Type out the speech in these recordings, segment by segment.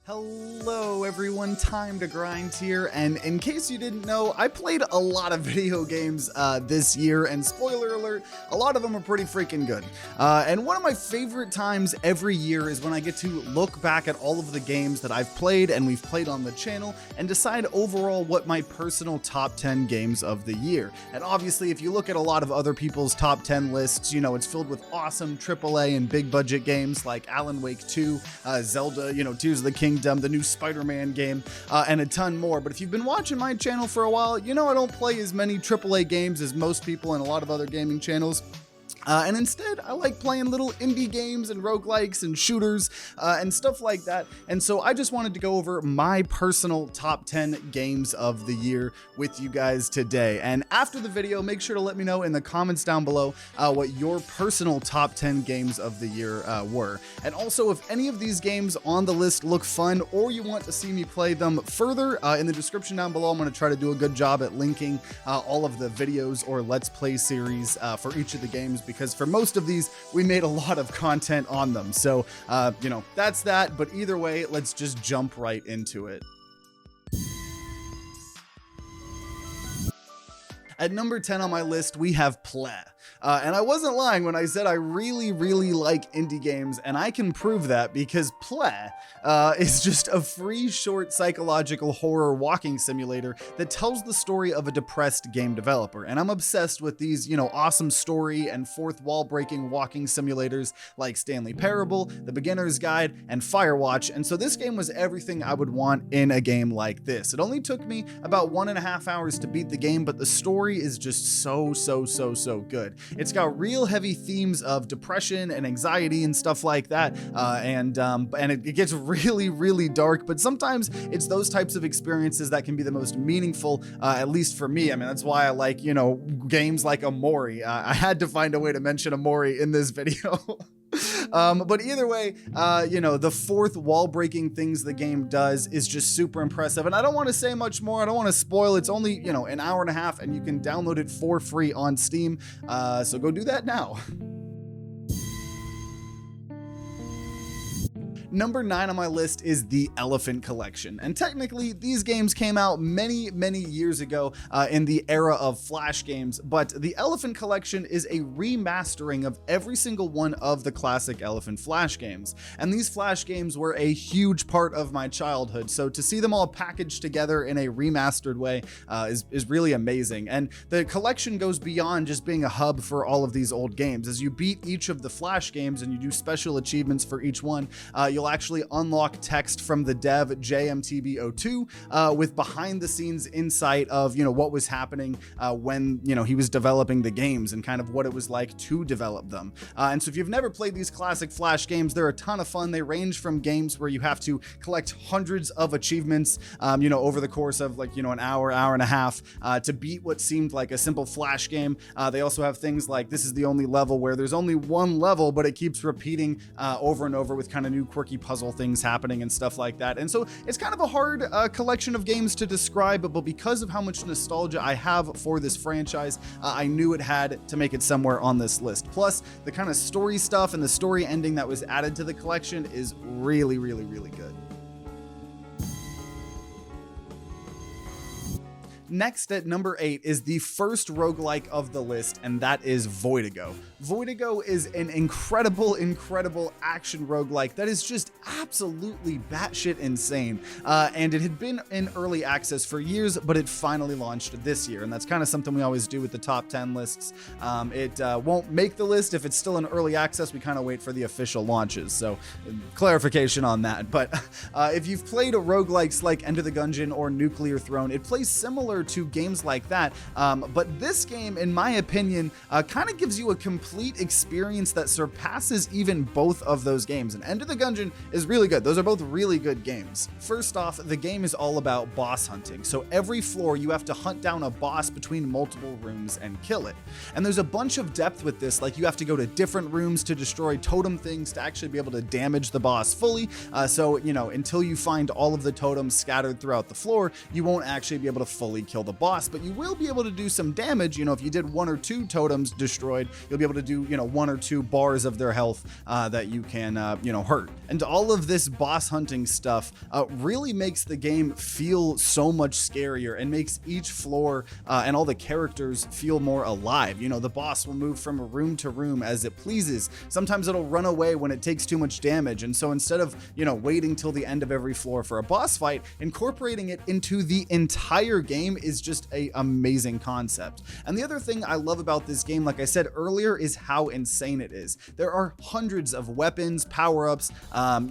Hello everyone, TimeToGrind here, and in case you didn't know, I played a lot of video games this year, and spoiler alert, a lot of them are pretty freaking good. And one of my favorite times every year is when I get to look back at all of the games that I've played and we've played on the channel and decide overall what my personal top 10 games of the year. And obviously, if you look at a lot of other people's top 10 lists, you know, it's filled with awesome AAA and big budget games like Alan Wake 2, Zelda, Tears of the Kingdom, the new Spider-Man game, and a ton more. But if you've been watching my channel for a while, you know I don't play as many AAA games as most people in a lot of other gaming channels. And instead, I like playing little indie games and roguelikes and shooters and stuff like that. And so I just wanted to go over my personal top 10 games of the year with you guys today. And after the video, make sure to let me know in the comments down below what your personal top 10 games of the year were. And also, if any of these games on the list look fun or you want to see me play them further, in the description down below, I'm going to try to do a good job at linking all of the videos or Let's Play series for each of the games, because for most of these, we made a lot of content on them. So, that's that. But either way, let's just jump right into it. At number 10 on my list, we have Pleh. And I wasn't lying when I said I really like indie games, and I can prove that because Pleh is just a free short psychological horror walking simulator that tells the story of a depressed game developer. And I'm obsessed with these, awesome story and fourth wall breaking walking simulators like Stanley Parable, The Beginner's Guide, and Firewatch. And so this game was everything I would want in a game like this. It only took me about 1.5 hours to beat the game, but the story is just so good. It's got real heavy themes of depression and anxiety and stuff like that, and it gets really dark. But sometimes it's those types of experiences that can be the most meaningful, at least for me. I mean, that's why I like games like Amori. I had to find a way to mention Amori in this video. But either way, the fourth wall breaking things the game does is just super impressive. And I don't want to say much more. I don't want to spoil. It's only, an hour and a half, and you can download it for free on Steam. So go do that now. Number 9 on my list is The Elephant Collection. And technically, these games came out many years ago in the era of Flash games, but The Elephant Collection is a remastering of every single one of the classic Elephant Flash games. And these Flash games were a huge part of my childhood, so to see them all packaged together in a remastered way is really amazing. And the collection goes beyond just being a hub for all of these old games. As you beat each of the Flash games and you do special achievements for each one, you'll actually unlock text from the dev JMTB02 with behind the scenes insight of what was happening when he was developing the games and kind of what it was like to develop them. And so if you've never played these classic Flash games, they're a ton of fun. They range from games where you have to collect hundreds of achievements over the course of an hour and a half to beat what seemed like a simple Flash game. They also have things like this is the only level where there's only one level, but it keeps repeating over and over with kind of new quirky puzzle things happening and stuff like that. And so it's kind of a hard collection of games to describe, but because of how much nostalgia I have for this franchise, I knew it had to make it somewhere on this list. Plus, the kind of story stuff and the story ending that was added to the collection is really good. Next at number 8 is the first roguelike of the list, and that is Voidigo. Voidigo is an incredible action roguelike that is just absolutely batshit insane. And it had been in early access for years, but it finally launched this year. And that's kind of something we always do with the top 10 lists. It won't make the list if it's still in early access. We kind of wait for the official launches. So clarification on that. But if you've played roguelikes like Enter the Gungeon or Nuclear Throne, it plays similar to games like that. But this game, in my opinion, kind of gives you a complete experience that surpasses even both of those games. And Enter the Gungeon is really good. Those are both really good games. First off, the game is all about boss hunting. So every floor you have to hunt down a boss between multiple rooms and kill it. And there's a bunch of depth with this, like you have to go to different rooms to destroy totem things to actually be able to damage the boss fully. So, until you find all of the totems scattered throughout the floor, you won't actually be able to fully kill the boss, but you will be able to do some damage. You know, if you did 1 or 2 totems destroyed, you'll be able to do, you know, 1 or 2 bars of their health that you can, you know, hurt. And all of this boss hunting stuff really makes the game feel so much scarier and makes each floor and all the characters feel more alive. You know, the boss will move from room to room as it pleases. Sometimes it'll run away when it takes too much damage. And so instead of, you know, waiting till the end of every floor for a boss fight, incorporating it into the entire game is just an amazing concept. And the other thing I love about this game, like I said earlier, is how insane it is. There are hundreds of weapons, power-ups,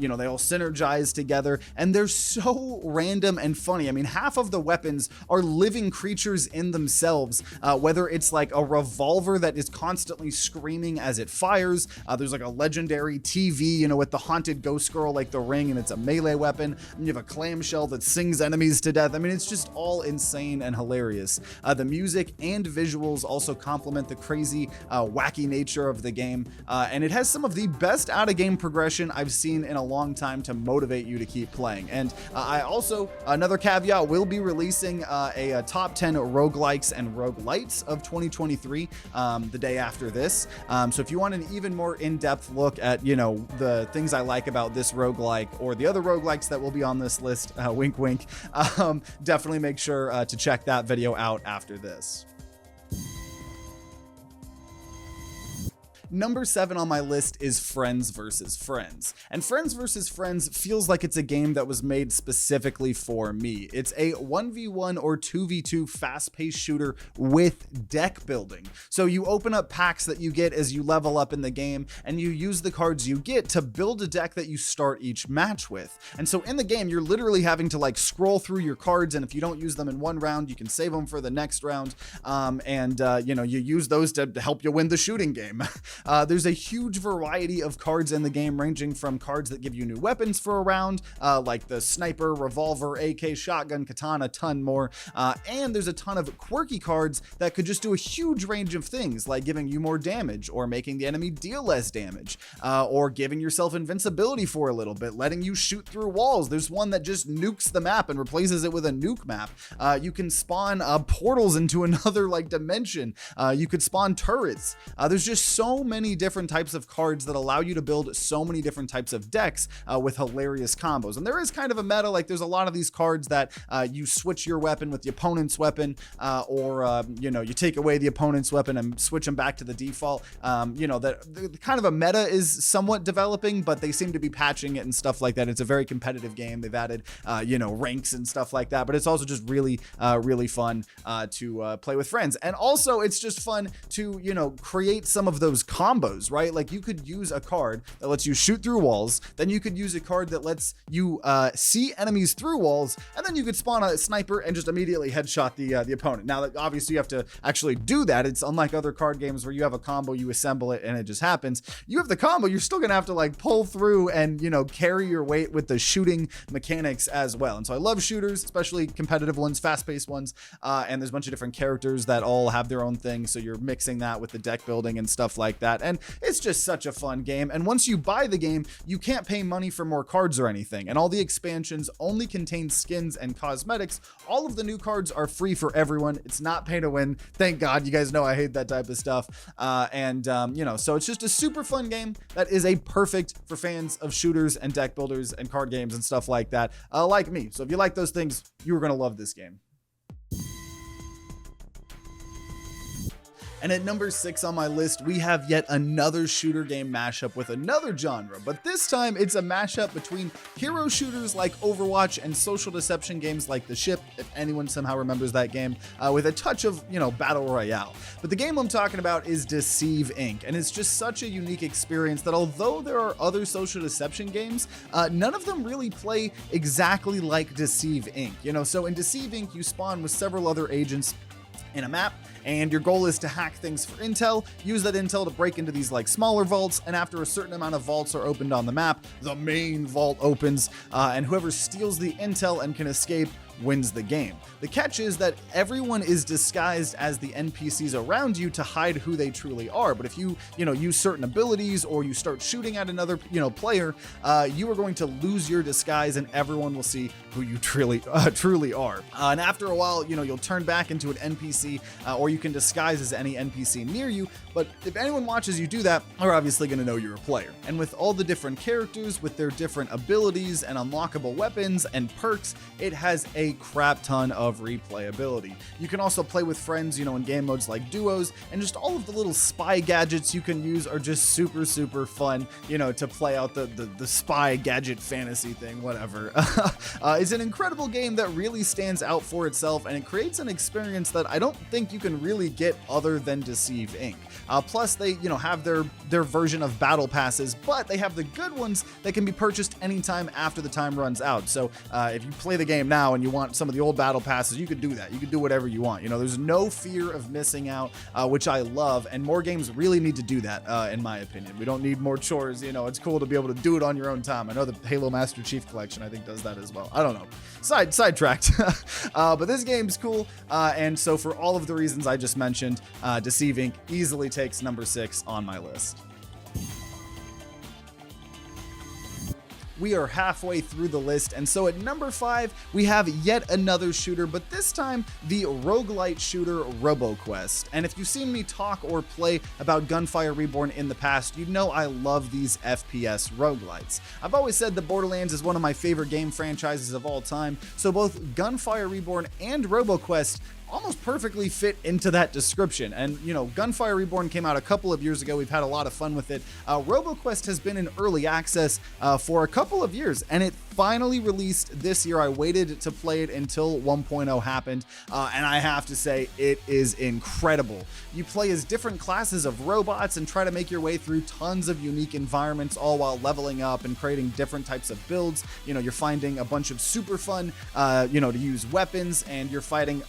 you know, they all synergize together, and they're so random and funny. I mean, half of the weapons are living creatures in themselves, whether it's like a revolver that is constantly screaming as it fires. There's like a legendary TV, you know, with the haunted ghost girl like the ring, and it's a melee weapon. And you have a clamshell that sings enemies to death. I mean, it's just all insane and hilarious. The music and visuals also complement the crazy, wacky nature of the game, and it has some of the best out-of-game progression I've seen in a long time to motivate you to keep playing. And I also, another caveat, will be releasing a top 10 roguelikes and roguelites of 2023 the day after this. So if you want an even more in-depth look at, you know, the things I like about this roguelike or the other roguelikes that will be on this list, wink wink, definitely make sure to check that video out after this. Number 7 on my list is Friends vs. Friends. And Friends vs. Friends feels like it's a game that was made specifically for me. It's a 1v1 or 2v2 fast-paced shooter with deck building. So you open up packs that you get as you level up in the game, and you use the cards you get to build a deck that you start each match with. And so in the game, you're literally having to like scroll through your cards, and if you don't use them in one round, you can save them for the next round. You know, you use those to help you win the shooting game. There's a huge variety of cards in the game, ranging from cards that give you new weapons for a round, like the sniper, revolver, AK, shotgun, katana, ton more. And there's a ton of quirky cards that could just do a huge range of things, like giving you more damage, or making the enemy deal less damage, or giving yourself invincibility for a little bit, letting you shoot through walls. There's one that just nukes the map and replaces it with a nuke map. You can spawn portals into another like dimension. You could spawn turrets. There's just so many different types of cards that allow you to build so many different types of decks with hilarious combos. And there is kind of a meta, like there's a lot of these cards that you switch your weapon with the opponent's weapon, or you know, you take away the opponent's weapon and switch them back to the default. You know, that kind of a meta is somewhat developing, but they seem to be patching it and stuff like that. It's a very competitive game. They've added you know, ranks and stuff like that, but it's also just really really fun to play with friends. And also it's just fun to, you know, create some of those combos, right? Like you could use a card that lets you shoot through walls, then you could use a card that lets you see enemies through walls, and then you could spawn a sniper and just immediately headshot the opponent. Now, obviously you have to actually do that. It's unlike other card games where you have a combo, you assemble it, and it just happens. You have the combo, you're still gonna have to like pull through and, you know, carry your weight with the shooting mechanics as well. And so I love shooters, especially competitive ones, fast-paced ones, and there's a bunch of different characters that all have their own thing, so you're mixing that with the deck building and stuff like that. And it's just such a fun game. And once you buy the game, you can't pay money for more cards or anything. And all the expansions only contain skins and cosmetics. All of the new cards are free for everyone. It's not pay to win. Thank God. You guys know I hate that type of stuff. You know, so it's just a super fun game that is a perfect for fans of shooters and deck builders and card games and stuff like that, like me. So if you like those things, you're going to love this game. And at number 6 on my list, we have yet another shooter game mashup with another genre, but this time it's a mashup between hero shooters like Overwatch and social deception games like The Ship, if anyone somehow remembers that game, with a touch of, you know, battle royale. But the game I'm talking about is Deceive Inc, and it's just such a unique experience that although there are other social deception games, none of them really play exactly like Deceive Inc. You know, so in Deceive Inc, you spawn with several other agents in a map, and your goal is to hack things for intel, use that intel to break into these like smaller vaults, and after a certain amount of vaults are opened on the map, the main vault opens, and whoever steals the intel and can escape wins the game. The catch is that everyone is disguised as the NPCs around you to hide who they truly are. But if you use certain abilities or you start shooting at another, player, you are going to lose your disguise and everyone will see who you truly are. And after a while, you'll turn back into an NPC, or you can disguise as any NPC near you. But if anyone watches you do that, they're obviously going to know you're a player. And with all the different characters, with their different abilities and unlockable weapons and perks, it has a crap ton of replayability. You can also play with friends, in game modes like duos, and just all of the little spy gadgets you can use are just super, super fun, to play out the spy gadget fantasy thing, whatever. It's an incredible game that really stands out for itself, and it creates an experience that I don't think you can really get other than Deceive Inc. Plus, they have their version of battle passes, but they have the good ones that can be purchased anytime after the time runs out. So if you play the game now and you want some of the old battle passes, you could do that. You could do whatever you want. There's no fear of missing out, which I love, and more games really need to do that, in my opinion. We don't need more chores. It's cool to be able to do it on your own time. I know the Halo Master Chief Collection, I think, does that as well. I don't know. Sidetracked. But this game's cool, and so for all of the reasons I just mentioned, Deceive Inc. easily takes number 6 on my list. We are halfway through the list, and so at number 5, we have yet another shooter, but this time the roguelite shooter Roboquest. And if you've seen me talk or play about Gunfire Reborn in the past, you know I love these FPS roguelites. I've always said that Borderlands is one of my favorite game franchises of all time, so both Gunfire Reborn and Roboquest almost perfectly fit into that description. And Gunfire Reborn came out a couple of years ago. We've had a lot of fun with it. Roboquest has been in early access for a couple of years, and it finally released this year. I waited to play it until 1.0 happened, and I have to say it is incredible. You play as different classes of robots and try to make your way through tons of unique environments, all while leveling up and creating different types of builds. You're finding a bunch of super fun, to use weapons, and you're fighting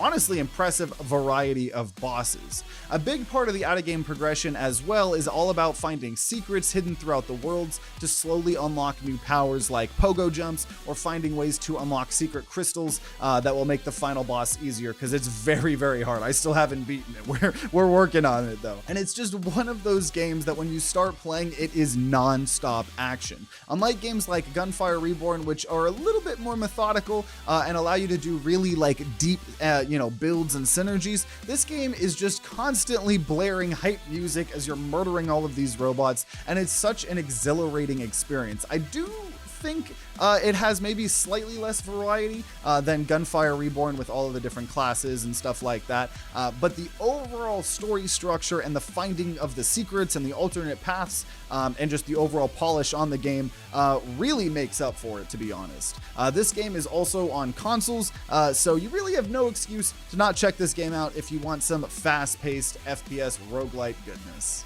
honestly impressive variety of bosses. A big part of the out-of-game progression as well is all about finding secrets hidden throughout the worlds to slowly unlock new powers like pogo jumps, or finding ways to unlock secret crystals that will make the final boss easier, because it's very, very hard. I still haven't beaten it. We're working on it though. And it's just one of those games that when you start playing, it is non-stop action. Unlike games like Gunfire Reborn, which are a little bit more methodical and allow you to do really deep builds and synergies, this game is just constantly blaring hype music as you're murdering all of these robots, and it's such an exhilarating experience. I do think it has maybe slightly less variety than Gunfire Reborn with all of the different classes and stuff like that, but the overall story structure and the finding of the secrets and the alternate paths and just the overall polish on the game really makes up for it, to be honest. This game is also on consoles, so you really have no excuse to not check this game out if you want some fast-paced FPS roguelite goodness.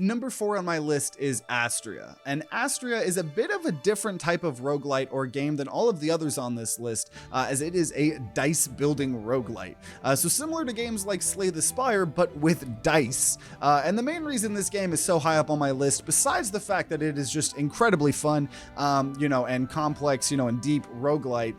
Number 4 on my list is Astrea, and Astrea is a bit of a different type of roguelite or game than all of the others on this list, as it is a dice building roguelite. So similar to games like Slay the Spire, but with dice. And the main reason this game is so high up on my list, besides the fact that it is just incredibly fun, and complex, and deep roguelite,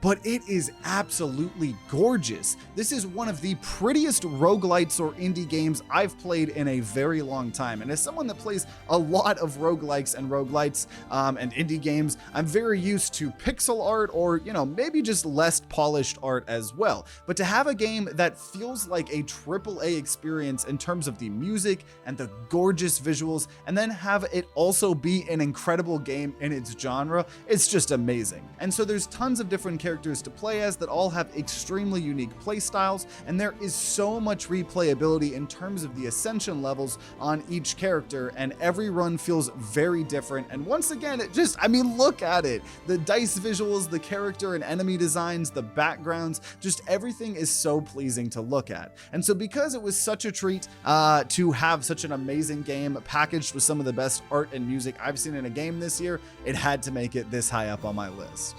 but it is absolutely gorgeous. This is one of the prettiest roguelites or indie games I've played in a very long time. And as someone that plays a lot of roguelikes and roguelites and indie games, I'm very used to pixel art or, maybe just less polished art as well. But to have a game that feels like a AAA experience in terms of the music and the gorgeous visuals, and then have it also be an incredible game in its genre, it's just amazing. And so there's tons of different characters to play as that all have extremely unique play styles, and there is so much replayability in terms of the ascension levels on each character, and every run feels very different. And once again, it just, look at it. The dice visuals, the character and enemy designs, the backgrounds, just everything is so pleasing to look at. And so because it was such a treat to have such an amazing game packaged with some of the best art and music I've seen in a game this year, it had to make it this high up on my list.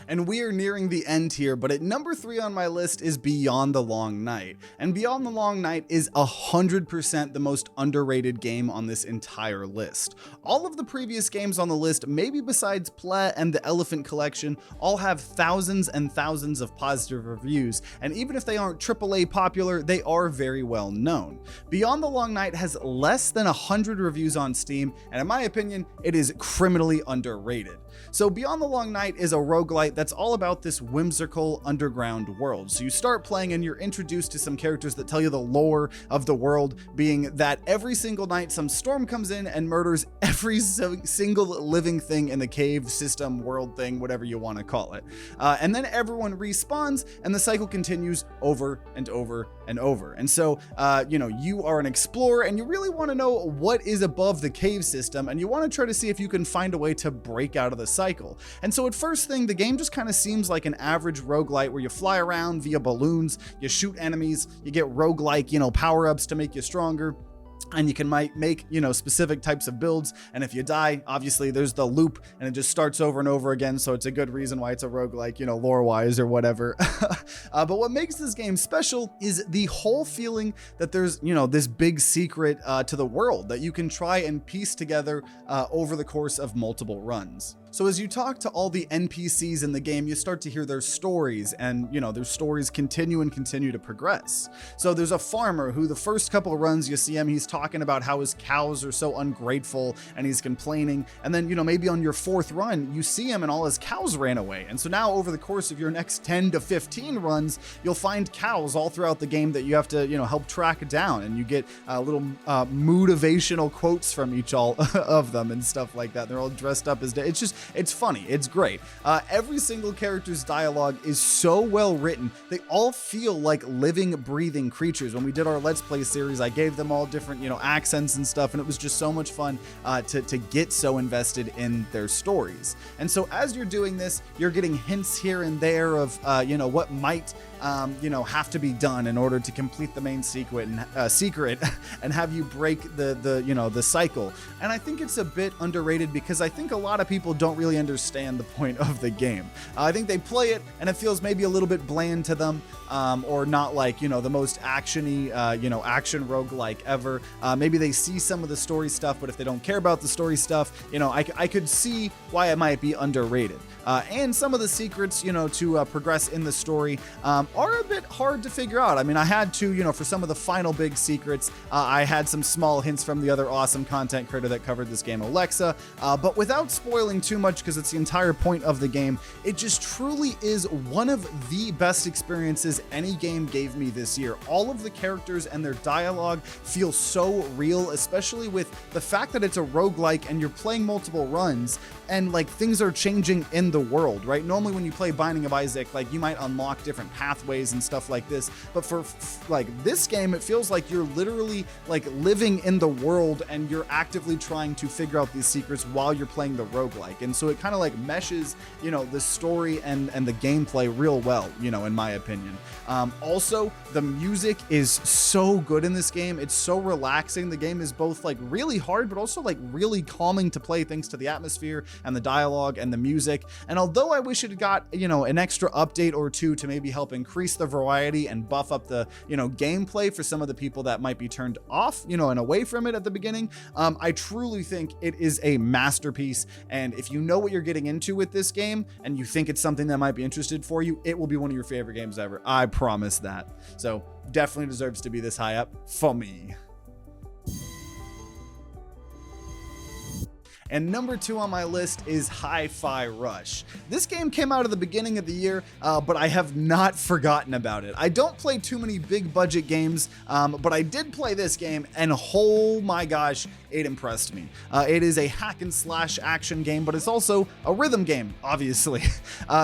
And we are nearing the end here, but at number 3 on my list is Beyond the Long Night. And Beyond the Long Night is 100% the most underrated game on this entire list. All of the previous games on the list, maybe besides Pleh and the Elephant Collection, all have thousands and thousands of positive reviews, and even if they aren't AAA popular, they are very well known. Beyond the Long Night has less than 100 reviews on Steam, and in my opinion, it is criminally underrated. So Beyond the Long Night is a roguelite that's all about this whimsical underground world. So you start playing and you're introduced to some characters that tell you the lore of the world, being that every single night some storm comes in and murders every single living thing in the cave system, world thing, whatever you want to call it. And then everyone respawns and the cycle continues over and over and over. And so, you are an explorer and you really want to know what is above the cave system, and you want to try to see if you can find a way to break out of the cycle. And so at first thing, the game just kind of seems like an average roguelite where you fly around via balloons, you shoot enemies, you get roguelike, power-ups to make you stronger. And you can make, specific types of builds. And if you die, obviously there's the loop and it just starts over and over again. So it's a good reason why it's a roguelike, lore-wise or whatever. But what makes this game special is the whole feeling that there's, this big secret to the world that you can try and piece together over the course of multiple runs. So as you talk to all the NPCs in the game, you start to hear their stories, and their stories continue to progress. So there's a farmer who the first couple of runs you see him, he's talking about how his cows are so ungrateful and he's complaining. And then, maybe on your 4th run, you see him and all his cows ran away. And so now over the course of your next 10 to 15 runs, you'll find cows all throughout the game that you have to, help track down, and you get little motivational quotes from each all of them and stuff like that. They're all dressed up as it's funny. It's great. Every single character's dialogue is so well written. They all feel like living, breathing creatures. When we did our Let's Play series, I gave them all different, accents and stuff, and it was just so much fun to get so invested in their stories. And so as you're doing this, you're getting hints here and there of, what might have to be done in order to complete the main secret and have you break the cycle. And I think it's a bit underrated because I think a lot of people don't really understand the point of the game. I think they play it and it feels maybe a little bit bland to them, or not like, the most actiony, action roguelike ever. Maybe they see some of the story stuff, but if they don't care about the story stuff, I could see why it might be underrated. And some of the secrets, to progress in the story are a bit hard to figure out. I mean, I had to, for some of the final big secrets, I had some small hints from the other awesome content creator that covered this game, Alexa, but without spoiling too much, because it's the entire point of the game, it just truly is one of the best experiences any game gave me this year. All of the characters and their dialogue feel so real, especially with the fact that it's a roguelike and you're playing multiple runs and like things are changing in the world, right? Normally when you play Binding of Isaac, like you might unlock different pathways and stuff like this, but for like this game, it feels like you're literally like living in the world and you're actively trying to figure out these secrets while you're playing the roguelike. And so it kind of like meshes, the story and the gameplay real well, in my opinion. Also, the music is so good in this game. It's so relaxing. The game is both like really hard, but also like really calming to play, thanks to the atmosphere and the dialogue and the music. And although I wish it had got, an extra update or two to maybe help increase the variety and buff up the, gameplay for some of the people that might be turned off, and away from it at the beginning, I truly think it is a masterpiece. And if you know what you're getting into with this game and you think it's something that might be interested for you, it will be one of your favorite games ever. I promise that. So definitely deserves to be this high up for me. And number 2 on my list is Hi-Fi Rush. This game came out at the beginning of the year, but I have not forgotten about it. I don't play too many big budget games, but I did play this game, and oh my gosh, it impressed me. It is a hack and slash action game, but it's also a rhythm game, obviously.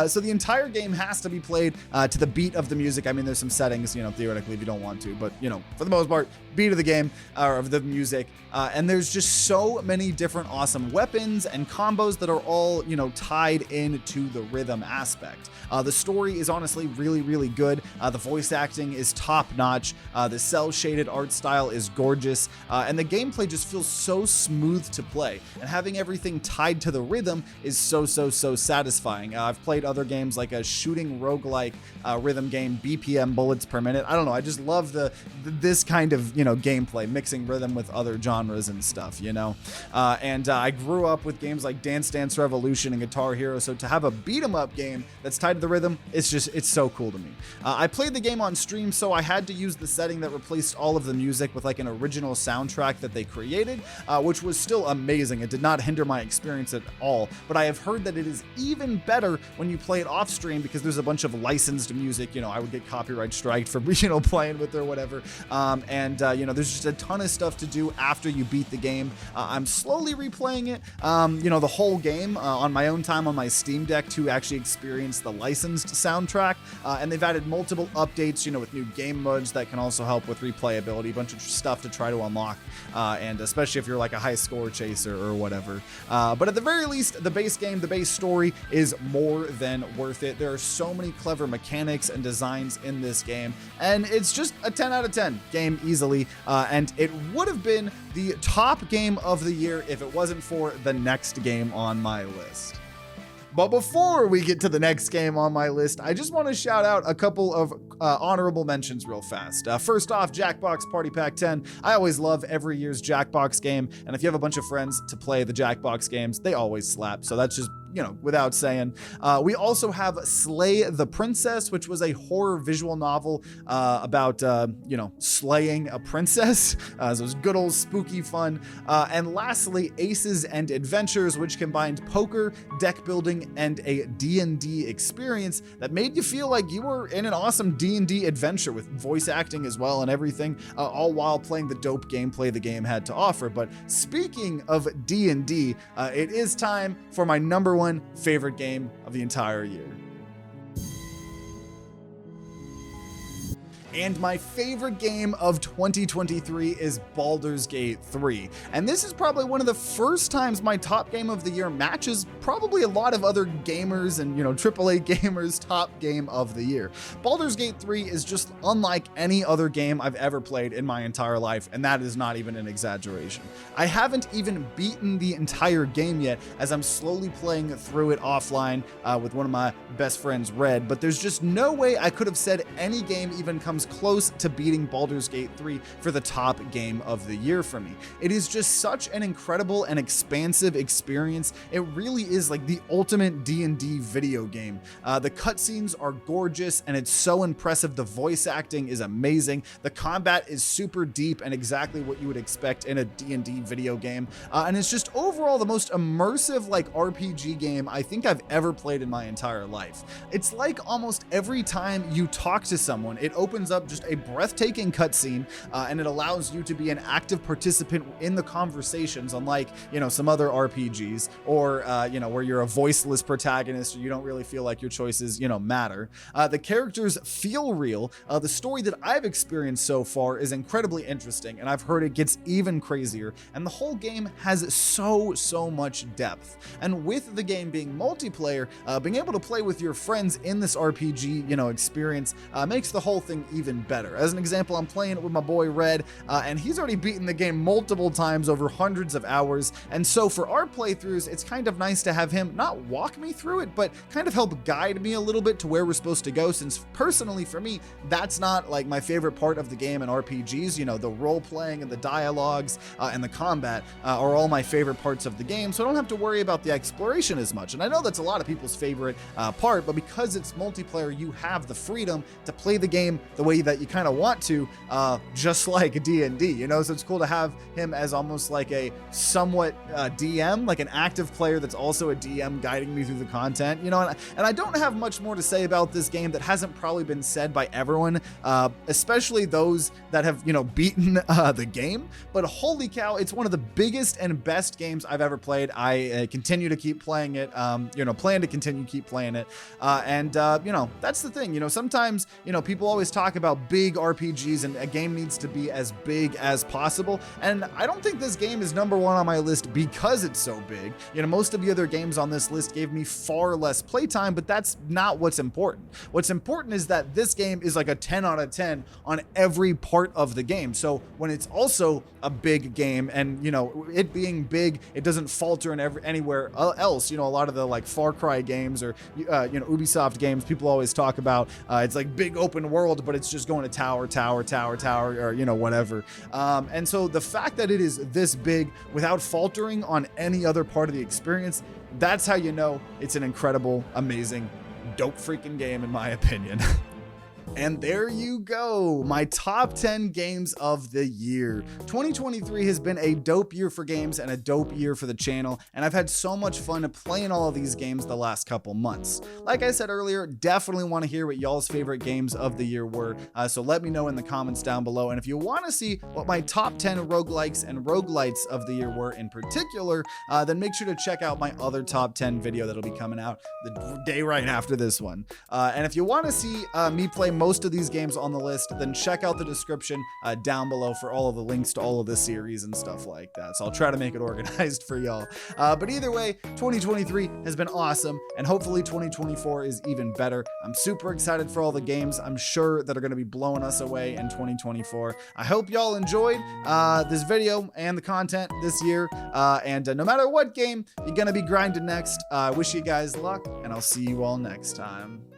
So the entire game has to be played to the beat of the music. I mean, there's some settings, theoretically, if you don't want to, but for the most part, beat of the game or of the music. And there's just so many different awesome weapons and combos that are all, tied into the rhythm aspect. The story is honestly really, really good. The voice acting is top notch. The cell shaded art style is gorgeous. And the gameplay just feels so smooth to play. And having everything tied to the rhythm is so satisfying. I've played other games like a shooting roguelike rhythm game, BPM, bullets per minute. I don't know. I just love this kind of, gameplay, mixing rhythm with other genres and stuff, and I grew up with games like Dance Dance Revolution and Guitar Hero, so to have a beat 'em up game that's tied to the rhythm, it's so cool to me. I played the game on stream, so I had to use the setting that replaced all of the music with like an original soundtrack that they created, which was still amazing. It did not hinder my experience at all, but I have heard that it is even better when you play it off stream because there's a bunch of licensed music. I would get copyright striked for playing with or whatever, there's just a ton of stuff to do after you beat the game. I'm slowly replaying it, the whole game on my own time on my Steam Deck to actually experience the licensed soundtrack, and they've added multiple updates, with new game modes that can also help with replayability, a bunch of stuff to try to unlock, and especially if you're like a high score chaser or whatever. But at the very least, the base game, the base story is more than worth it. There are so many clever mechanics and designs in this game, and it's just a 10 out of 10 game easily, and it would have been the top game of the year if it wasn't for the next game on my list. But before we get to the next game on my list, I just want to shout out a couple of honorable mentions real fast. First off, Jackbox Party Pack 10. I always love every year's Jackbox game, and if you have a bunch of friends to play the Jackbox games, they always slap, so that's just without saying. We also have Slay the Princess, which was a horror visual novel about, slaying a princess. So it was good old spooky fun. And lastly, Aces and Adventures, which combined poker, deck building, and a D&D experience that made you feel like you were in an awesome D&D adventure with voice acting as well and everything, all while playing the dope gameplay the game had to offer. But speaking of D&D, it is time for my number one favorite game of the entire year. And my favorite game of 2023 is Baldur's Gate 3. And this is probably one of the first times my top game of the year matches probably a lot of other gamers and, AAA gamers' top game of the year. Baldur's Gate 3 is just unlike any other game I've ever played in my entire life, and that is not even an exaggeration. I haven't even beaten the entire game yet, as I'm slowly playing through it offline with one of my best friends, Red, but there's just no way I could have said any game even comes close to beating Baldur's Gate 3 for the top game of the year for me. It is just such an incredible and expansive experience. It really is like the ultimate D&D video game. The cutscenes are gorgeous and it's so impressive. The voice acting is amazing. The combat is super deep and exactly what you would expect in a D&D video game. And it's just overall the most immersive RPG game I think I've ever played in my entire life. It's like almost every time you talk to someone, it opens up just a breathtaking cutscene, and it allows you to be an active participant in the conversations, unlike some other RPGs, or where you're a voiceless protagonist or you don't really feel like your choices matter. The characters feel real. The story that I've experienced so far is incredibly interesting, and I've heard it gets even crazier, and the whole game has so much depth. And with the game being multiplayer, being able to play with your friends in this RPG experience makes the whole thing even better. As an example, I'm playing it with my boy Red, and he's already beaten the game multiple times over hundreds of hours, and so for our playthroughs, it's kind of nice to have him not walk me through it, but kind of help guide me a little bit to where we're supposed to go, since personally for me, that's not like my favorite part of the game in RPGs. The role-playing and the dialogues and the combat are all my favorite parts of the game, so I don't have to worry about the exploration as much. And I know that's a lot of people's favorite part, but because it's multiplayer, you have the freedom to play the game the way that you kind of want to, just like D&D, so it's cool to have him as almost like a somewhat DM, like an active player that's also a DM guiding me through the content, and I don't have much more to say about this game that hasn't probably been said by everyone, especially those that have, beaten the game, but holy cow, it's one of the biggest and best games I've ever played. I continue to keep playing it, plan to continue keep playing it, and that's the thing, sometimes, people always talk about big RPGs, and a game needs to be as big as possible. And I don't think this game is number one on my list because it's so big. You know, most of the other games on this list gave me far less playtime, but that's not what's important. What's important is that this game is like a 10 out of 10 on every part of the game. So when it's also a big game, and you know, it being big, it doesn't falter in anywhere else. You know, a lot of the like Far Cry games or you know, Ubisoft games, people always talk about it's like big open world, but it's just going to tower, or you know, whatever. And so the fact that it is this big without faltering on any other part of the experience, that's how you know it's an incredible, amazing, dope freaking game, in my opinion. And there you go, my top 10 games of the year. 2023 has been a dope year for games and a dope year for the channel, and I've had so much fun playing all of these games the last couple months. Like I said earlier, definitely want to hear what y'all's favorite games of the year were, so let me know in the comments down below. And if you want to see what my top 10 roguelikes and roguelites of the year were in particular, then make sure to check out my other top 10 video that'll be coming out the day right after this one. And if you want to see me play most of these games on the list, then check out the description down below for all of the links to all of the series and stuff like that. So I'll try to make it organized for y'all. But either way, 2023 has been awesome, and hopefully 2024 is even better. I'm super excited for all the games I'm sure that are going to be blowing us away in 2024. I hope y'all enjoyed this video and the content this year. And no matter what game you're going to be grinding next, I wish you guys luck, and I'll see you all next time.